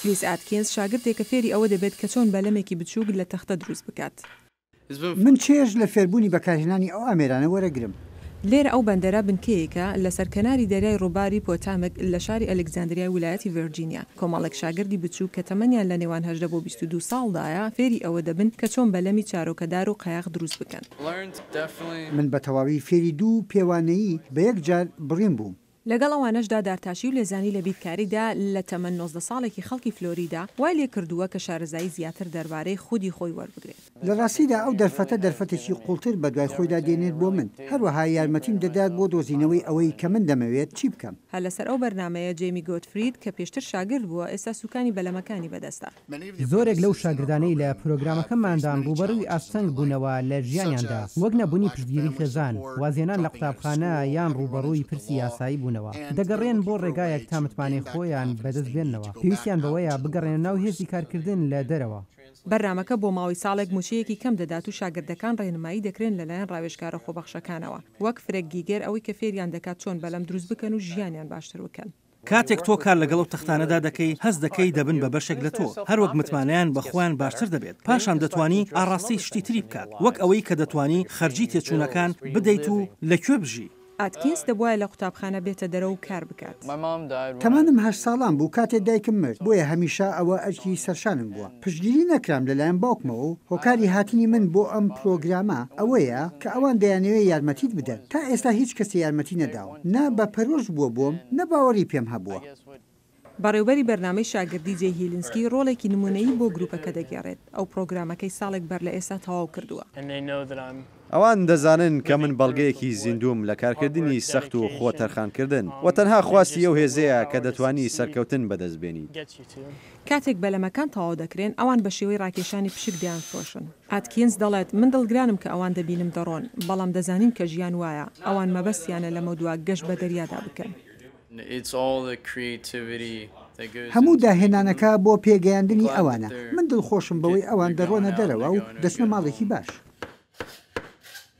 کریس ئاتکینز شاگردێکە فێری ئەوە دەبێت کە چۆن بەلەمێکی بچووک لە تەختە دروست بکات. من چێژ لە فێربوونی بەکارهێنانی ئەو ئامێرانە وەرەگرم. لێرە ئەو بەندەرە بنکەیەکە لە سەرکەناری دەریای ڕووباری پۆتامک لە شاری ئەلێکزاندریای ویلایەتی ڤێرجینیا. کۆمەڵێک شاگردی بچووک کە تەمەنیان لە نێوان 18 بۆ 22 ساڵدایە فێری ئەوە دەبن کە چۆن بەلەمی چارۆکەدار و قایق دروست بکەن. من بە تەواوی فێری دوو پێوانەیی بە یەکجار بڕیم بووم. لەگەڵ ئەوانەشدا دارتاشی و لێزانی لە بیرکاریدا لە تەمەن 19 ساڵێکی خەڵکی فلۆریدا وای لێ کردووە کە شارەزایی زیاتر دەربارەی خودی خۆی وەربگرێت. لە ڕاستیدا ئەو دەرفەتێکی قوڵتر بە دوای خۆیدا دێنێت بۆ من. هەروەها یارمەتیم دەدات بۆ دۆزینەوەی ئەوەی کە من دەمەوێت چی بکەم. هەر لەسەر ئەو بەرنمەیە جێمی گۆتفرید کە پێشتر شاگرد بووە ئێستا سوکانی بەلەمەکانی بەدەستە. زۆرێک لەو شاگردانەی لە پرۆگرامەکەماندان ڕوبەڕووی ئاستەنگ بوونەوە لە ژیانیاندا وەک نەبوونی پشتگیری خێزان، وازێنان لە قوتابخانە یان ڕوبەڕووی پرسی یاسایی بوونەوە. دەگەڕێن بۆ ڕێگایەک تا متمانەی خۆیان بەدەست بێننەوە. پێویستیان بەوەیە بگەڕێنە ناو هێزی کارکردن لە دەرەوە. بەرنامەکە بۆ ماوەی ساڵێک موچەیەکی کەم دەدات و شاگردەکان ڕێنمایی دەکرێن لەلایەن ڕاوێژکارە خۆبەخشەکانەوە، وەک فرێک گیگەر ئەوەی کە فێریان دەکات چۆن بەلەم دروست بکەن و ژیانیان باشتر بکەن. کاتێک تۆ کار لەگەڵ و تەختانەدا دەکەی هەست دەکەی دەبن بە بەشێک لە تۆ، هەروەک متمانیان بەخۆیان باشتر دەبێت. پاشان دەتوانی ئاڕاستی شتی تری بکات، وەک ئەوەی کە دەتوانی خەرجی تێچوونەکان بدەیت و لەکوێ بژی. ئاتکینز دەبوایە لە قوتابخانە بێتە دەرەوە و کار بکات. تەمەنم 8 ساڵان بوو کاتێ دایکم مرد، بۆیە هەمیشە ئەوە ئەرکی سەرشانم بووە. پشتگیری نەکرام لەلایەن باوکمەوە و هۆکاری هاتنی من بۆ ئەم پرۆگرامە ئەوەیە کە ئەوان دەیانەوێت یارمەتیت بدەن. تا ئێستا هیچ کەسی یارمەتی نەداوە. نا بە پەرۆژ بووە بۆم، نە باوەڕی پێم هەبووە. بەڕێوبەری بەرنامەی شاگردی جێ هیلنسکی ڕۆڵێکی نمونەیی بۆ گروپەکە دەگێڕێت. ئەو پرۆگرامەکەی ساڵێک بەر لە ئێستا تەواو کردووە. ئەوان دەزانن کە من بەڵگەیەکی زیندوم لە کارکردنی سەخت و خۆ تەرخانکردن و تەنها خواستی ئەو هێزەیە کە دەتوانی سەرکەوتن بەدەستبێنی. کاتێک بەلەمەکان تەواو دەکرێن ئەوان بە شێوەی ڕاکێشانی پشک دەیانفرۆشن. ئاتکینز دەڵێت من دڵگرانم کە ئەوان دەبینم دەڕۆن، بەڵام دەزانین کە ژیان وایە ئەوان مەبەستیانە لەمە دووە گەشت بە دەریادا بکەن. هەموو داهێنانەکە بۆ پێگەیاندنی ئەوانە. من دڵخۆشم بەوەی ئەوان دەڕۆنە دەرەوە و دەچنە ماڵێکی باش.